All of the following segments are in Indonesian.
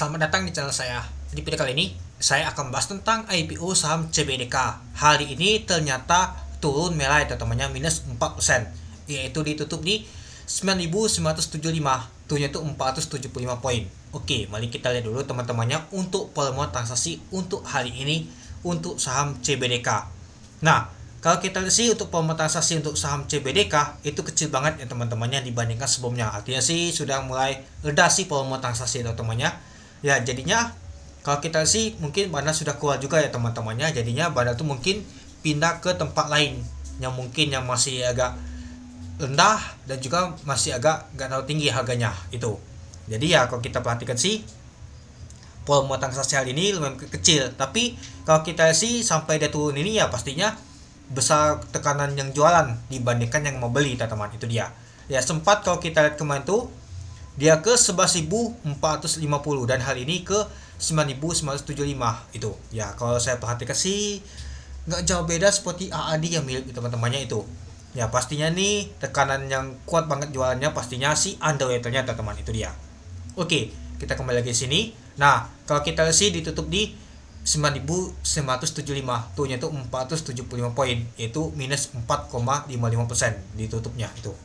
Selamat datang di channel saya. Di video kali ini, saya akan membahas tentang IPO saham CBDK. Hari ini ternyata turun merah teman-temannya, minus 4%, yaitu ditutup di 9.975, turunnya itu 475 poin. Oke, mari kita lihat dulu teman-temannya untuk volume transaksi untuk hari ini untuk saham CBDK. Nah, kalau kita lihat sih untuk volume transaksi untuk saham CBDK itu kecil banget ya teman-temannya dibandingkan sebelumnya. Artinya sih sudah mulai reda sih volume transaksi teman-temannya. Ya jadinya kalau kita sih mungkin Banda sudah keluar juga ya teman-temannya. Jadinya Banda tuh mungkin pindah ke tempat lain yang mungkin yang masih agak rendah dan juga masih agak nggak terlalu tinggi harganya itu. Jadi ya kalau kita perhatikan sih volume transaksi hari ini lumayan kecil, tapi kalau kita sih sampai dia turun ini ya pastinya besar tekanan yang jualan dibandingkan yang mau beli teman-teman. Itu dia ya, sempat kalau kita lihat kemarin tuh dia ke 11.450 dan hari ini ke 9.975 itu ya. Kalau saya perhatikan sih nggak jauh beda seperti AAD yang milik teman-temannya itu ya. Pastinya nih tekanan yang kuat banget jualannya pastinya si underwaternya teman-teman. Itu dia. Oke, kita kembali lagi di sini. Nah, kalau kita lihat sih ditutup di 9.975, tuhnya itu 475 poin, yaitu minus 4,55% ditutupnya itu.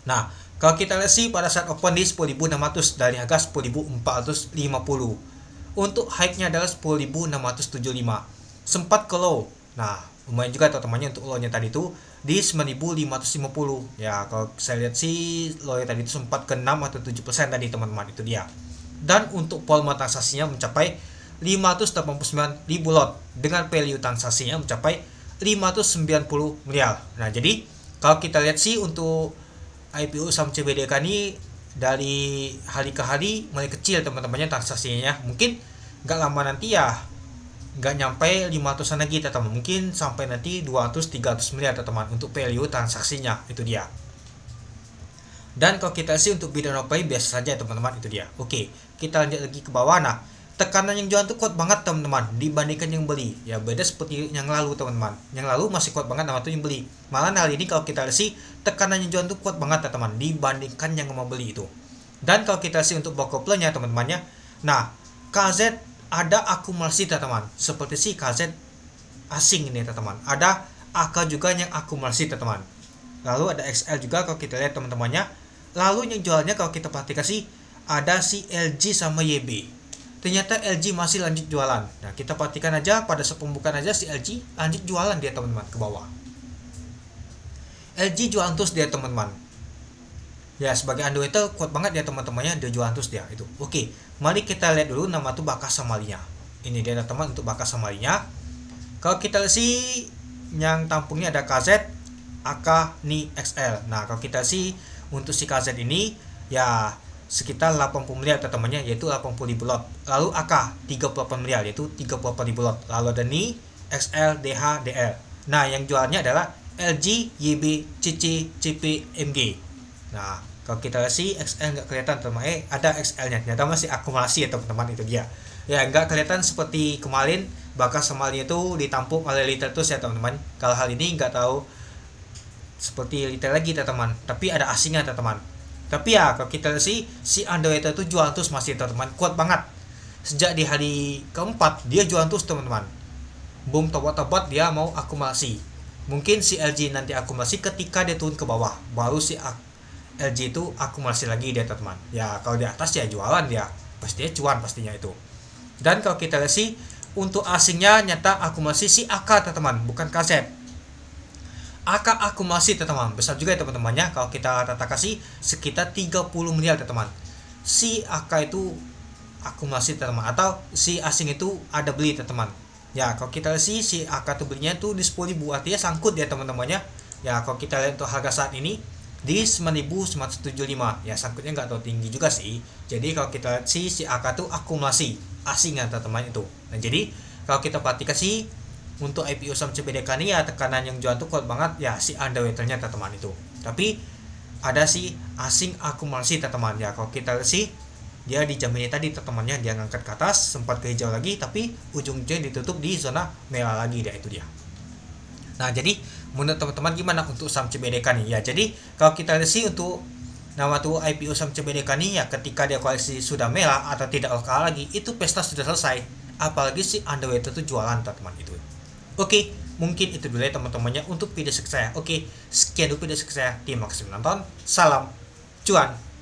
Nah, kalau kita lihat sih pada saat open di 10.600 dari harga 10.450. Untuk high-nya adalah 10.675. Sempat ke low. Nah, lumayan juga teman-temannya untuk low-nya tadi itu di 9.550. Ya, kalau saya lihat sih low-nya tadi itu sempat ke 6 atau 7% tadi teman-teman. Itu dia. Dan untuk volume transaksinya mencapai 589.000 lot dengan value transaksinya mencapai 590 miliar. Nah, jadi kalau kita lihat sih untuk IPO saham CBDK ini dari hari ke hari mulai kecil teman-temannya transaksinya. Mungkin nggak lama nanti ya nggak nyampe 500an lagi teman-teman, mungkin sampai nanti 200-300 miliar teman-teman untuk value transaksinya. Itu dia. Dan kalau kita sih untuk bid and offer biasa saja teman-teman. Itu dia. Oke, kita lanjut lagi ke bawah. Nah, tekanan yang jual itu kuat banget teman-teman dibandingkan yang beli. Ya beda seperti yang lalu teman-teman. Yang lalu masih kuat banget sama tuh yang beli. Malah hari ini kalau kita lihat sih tekanan yang jual itu kuat banget teman-teman dibandingkan yang mau beli itu. Dan kalau kita sih untuk bokoplernya teman-temannya. Nah, KZ ada akumulasi teman-teman. Seperti sih KZ asing ini teman-teman. Ada AK juga yang akumulasi teman-teman. Lalu ada XL juga kalau kita lihat teman-temannya. Lalu yang jualnya kalau kita perhatikan sih ada si LG sama YB. Ternyata LG masih lanjut jualan. Nah, kita perhatikan aja pada pembukaan aja si LG lanjut jualan dia teman-teman ke bawah. LG jualan terus dia teman-teman. Ya sebagai underwater kuat banget dia teman-temannya, dia jualan terus dia itu. Oke, mari kita lihat dulu nama tuh Bakas Samalinya. Ini dia teman untuk Bakas Samalinya. Kalau kita lihat sih yang tampungnya ada KZ, AK, NI, XL. Nah, kalau kita sih untuk si KZ ini ya sekitar 80 miliar teman-temannya, yaitu 80.000 lot. Lalu AK 38 miliar, yaitu 38.000 lot. Lalu ada NI, XL, DH, DL. Nah, yang jualnya adalah LG, YB, CC, CP, MG. Nah, kalau kita lihat sih XL nggak kelihatan teman. Ada XL-nya, ternyata masih akumulasi ya teman-teman. Itu dia. Ya nggak kelihatan seperti kemarin Bakas Samalinya itu ditampung oleh retail terus ya teman-teman. Kalau hal ini nggak tahu seperti retail lagi teman-teman, tapi ada asingnya teman-teman. Tapi ya kalau kita lihat sih si underwater itu jual terus masih teman-teman, kuat banget. Sejak di hari keempat dia jual terus teman-teman. Boom, tobat-tobat dia mau akumulasi. Mungkin si LG nanti akumulasi ketika dia turun ke bawah, baru si LG itu akumulasi lagi dia teman-teman. Ya kalau di atas ya jualan dia, pastinya cuan pastinya itu. Dan kalau kita lihat sih untuk asingnya nyata akumulasi si AK teman-teman, bukan KZ. AK akumulasi teman-teman besar juga ya teman-temannya. Kalau kita tata kasih sekitar 30 miliar teman-teman. Si AK itu akumulasi teman-teman, atau si asing itu ada beli teman-teman. Ya kalau kita lihat sih si AK itu belinya tuh di 10.000, artinya sangkut ya teman-temannya. Ya kalau kita lihat untuk harga saat ini di 9.975, ya sangkutnya nggak terlalu tinggi juga sih. Jadi kalau kita lihat sih si AK itu akumulasi asing ya teman-teman itu. Nah jadi kalau kita perhatikan sih untuk IPO saham CBDK ini ya tekanan yang jual tuh kuat banget ya si underwaternya teman-teman itu. Tapi ada si asing akumulasi teman-teman. Ya kalau kita lihat sih dia di jam ini tadi teman-temannya dia ngangkat ke atas, sempat ke hijau lagi, tapi ujung-ujungnya ditutup di zona merah lagi dia. Itu dia. Nah jadi menurut teman-teman gimana untuk saham CBDK nih ya. Jadi kalau kita lihat sih untuk Nama tuh IPO saham CBDK nih ya, ketika dia koleksi sudah merah atau tidak lokal lagi, itu pesta sudah selesai. Apalagi si underweight itu jualan teman-teman itu. Oke, mungkin itu dulu ya teman-temannya untuk video saya. Oke, sekian dulu video saya. Terima kasih menonton. Salam cuan.